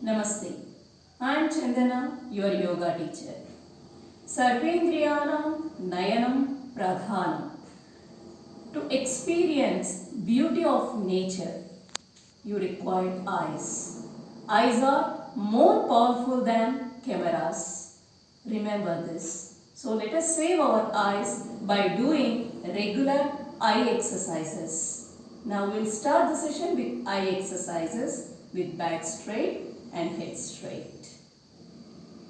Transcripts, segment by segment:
Namaste. I am Chandana, your yoga teacher. Sarvendriyanam Nayanam Pradhanam. To experience beauty of nature, you require eyes. Eyes are more powerful than cameras. Remember this. So let us save our eyes by doing regular eye exercises. Now we will start the session with eye exercises with back straight and head straight.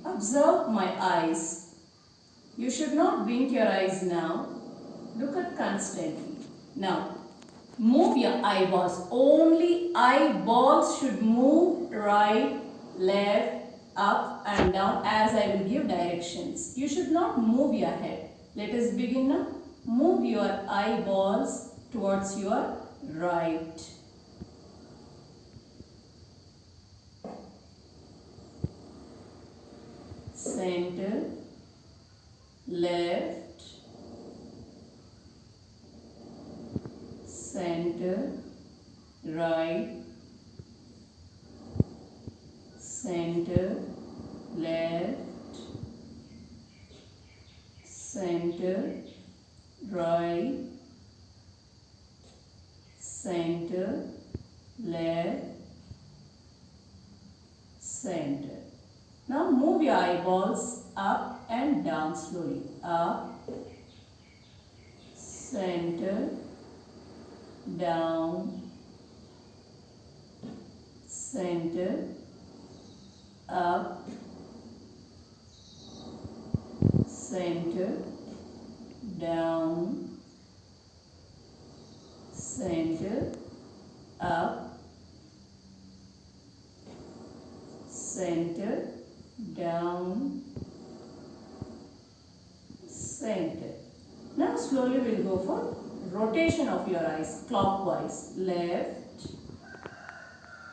Observe my eyes. You should not blink your eyes now. Look at constantly. Now, move your eyeballs. Only eyeballs should move right, left, up and down as I will give directions. You should not move your head. Let us begin now. Move your eyeballs towards your right. Center, left, center, right, center, left, center, right, center, left, center. Now move your eyeballs up and down slowly. Up, center, down, center, up, center, down, center, up, center, down, center. Now slowly we will go for rotation of your eyes clockwise. Left,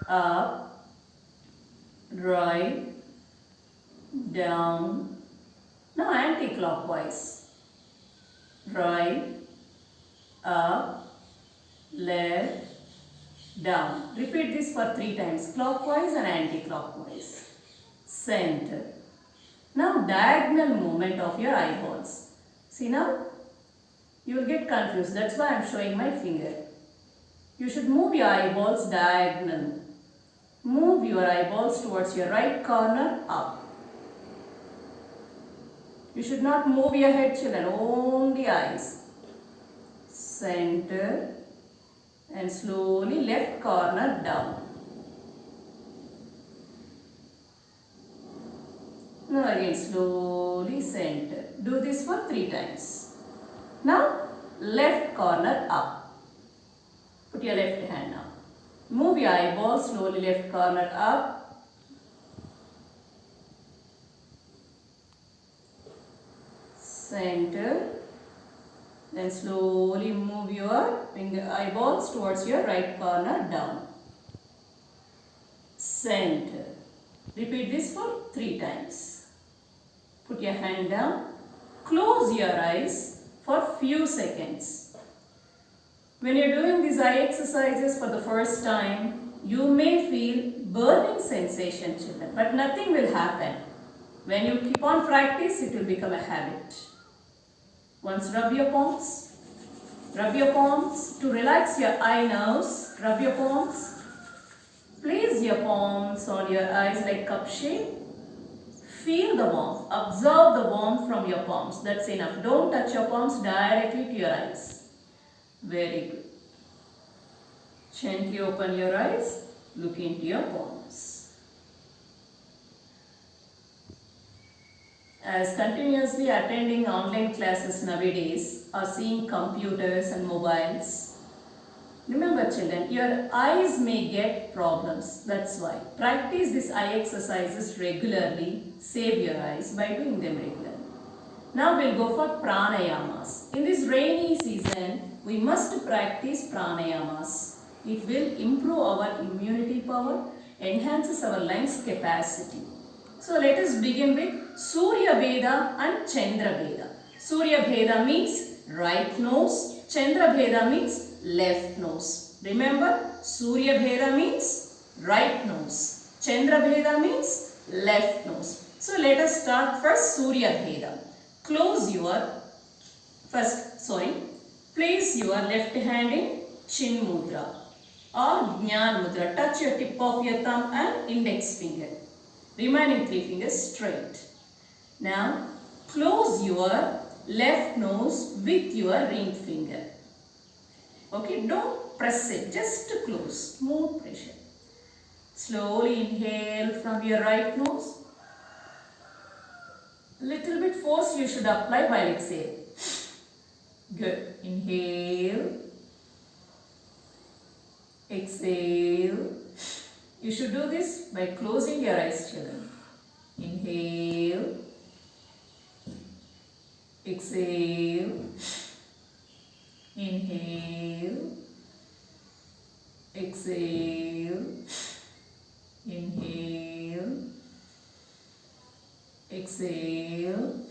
up, right, down. Now anti-clockwise. Right, up, left, down. Repeat this for 3 times. Clockwise and anti-clockwise. Center. Now diagonal movement of your eyeballs. See now? You will get confused. That's why I am showing my finger. You should move your eyeballs diagonal. Move your eyeballs towards your right corner up. You should not move your head, children. Only eyes. Center and slowly left corner down. Now again slowly center. Do this for 3 times. Now left corner up. Put your left hand up. Move your eyeball slowly left corner up. Center. Then slowly move your eyeballs towards your right corner down. Center. Repeat this for 3 times. Put your hand down. Close your eyes for few seconds. When you are doing these eye exercises for the first time, you may feel burning sensation, children, but nothing will happen. When you keep on practice, it will become a habit. Once rub your palms. Rub your palms to relax your eye nerves. Rub your palms. Place your palms on your eyes like cup shape. Feel the warmth. Observe the warmth from your palms. That's enough. Don't touch your palms directly to your eyes. Very good. Gently open your eyes. Look into your palms. As continuously attending online classes nowadays or seeing computers and mobiles, remember children, your eyes may get problems. That's why. Practice these eye exercises regularly. Save your eyes by doing them regularly. Now we'll go for pranayamas. In this rainy season, we must practice pranayamas. It will improve our immunity power, enhances our lungs capacity. So let us begin with Surya Bheda and Chandra Bheda. Surya Bheda means right nose, Chandra Bheda means left nose. Remember, Surya Bheda means right nose. Chandra Bheda means left nose. So let us start first Surya Bheda. Close your, place your left hand in Chin Mudra or Jnana Mudra. Touch your tip of your thumb and index finger. Remaining 3 fingers straight. Now close your left nose with your ring finger. Okay, don't press it, just close, smooth pressure. Slowly inhale from your right nose. Little bit force you should apply while exhale. Good. Inhale. Exhale. You should do this by closing your eyes, children. Inhale. Exhale. Inhale. Exhale. Inhale. Exhale.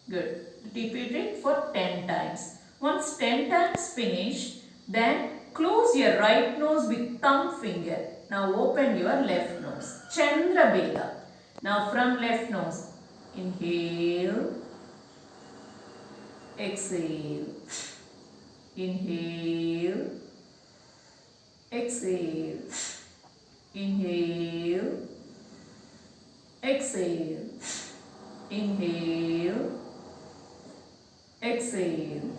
Good. Repeat it for 10 times. Once 10 times finished, then close your right nose with thumb finger. Now open your left nose. Chandra Bheda. Now from left nose, inhale. Exhale. Inhale. Exhale. Inhale. Exhale. Inhale. Exhale.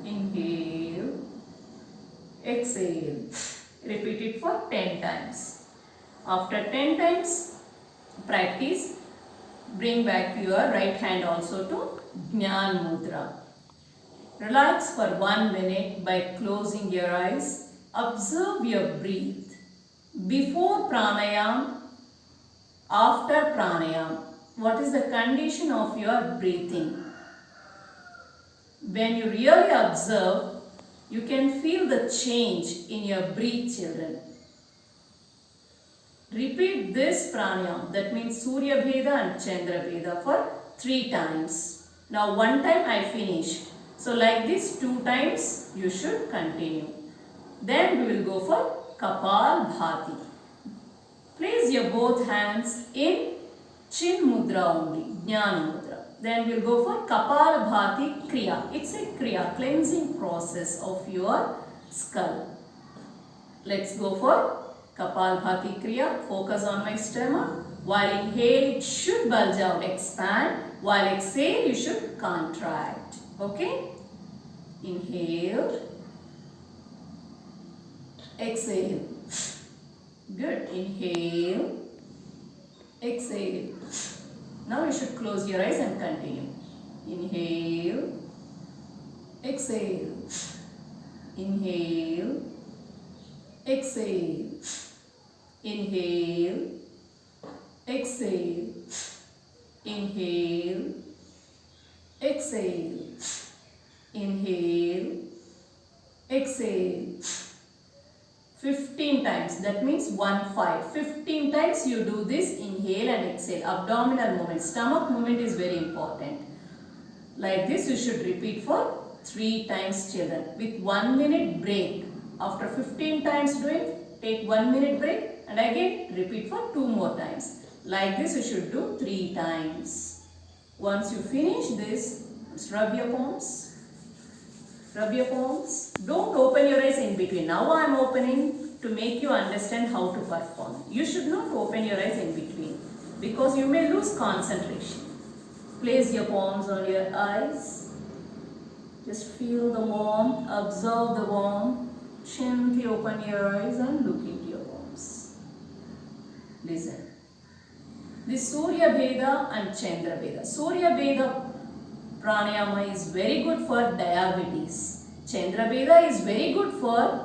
Inhale. Exhale. Repeat it for 10 times. After 10 times practice, bring back your right hand also to Jnana Mudra. Relax for 1 minute by closing your eyes. Observe your breath. Before pranayam, after pranayam, what is the condition of your breathing? When you really observe, you can feel the change in your breath, children. Repeat this pranayam, that means Surya Bheda and Chandra Bheda, for 3 times. Now 1 time I finished. So like this 2 times you should continue. Then we will go for Kapalbhati. Place your both hands in Chin Mudra only, Jnana Mudra. Then we will go for Kapalbhati Kriya. It's a Kriya, cleansing process of your skull. Let's go for Kapalbhati Kriya. Focus on my stomach. While inhale, it should bulge out, expand. While exhale, you should contract. Okay? Inhale. Exhale. Good. Inhale. Exhale. Now you should close your eyes and continue. Inhale. Exhale. Inhale. Exhale. Inhale. Exhale. Inhale. Exhale. Inhale. Exhale. 15 times. That means 1, 5. 15 times you do this. Inhale and exhale. Abdominal movement. Stomach movement is very important. Like this you should repeat for 3 times, children. With 1 minute break. After 15 times doing, take 1 minute break and again repeat for 2 more times. Like this you should do 3 times. Once you finish this, rub your palms. Rub your palms. Don't open your eyes in between. Now I am opening to make you understand how to perform. You should not open your eyes in between because you may lose concentration. Place your palms on your eyes. Just feel the warmth. Observe the warmth. Gently open your eyes and look into your palms. Listen. This Surya Bheda and Chandra Bheda. Surya Bheda pranayama is very good for diabetes. Chandra Bheda is very good for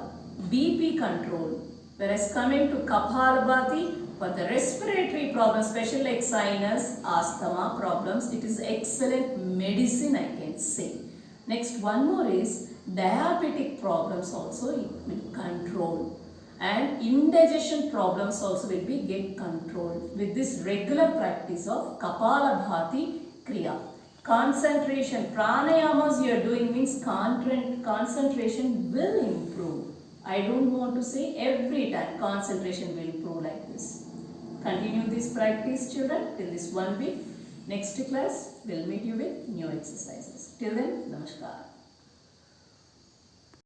BP control. Whereas coming to Kapalbhati, for the respiratory problems, especially like sinus, asthma problems, it is excellent medicine, I can say. Next, one more is diabetic problems also it will control. And indigestion problems also will be get controlled with this regular practice of Kapalabhati Kriya. Concentration, pranayamas you are doing means concentration will improve. I don't want to say every time concentration will improve like this. Continue this practice, children, till this 1 week. Next class, we'll meet you with new exercises. Till then, namaskar.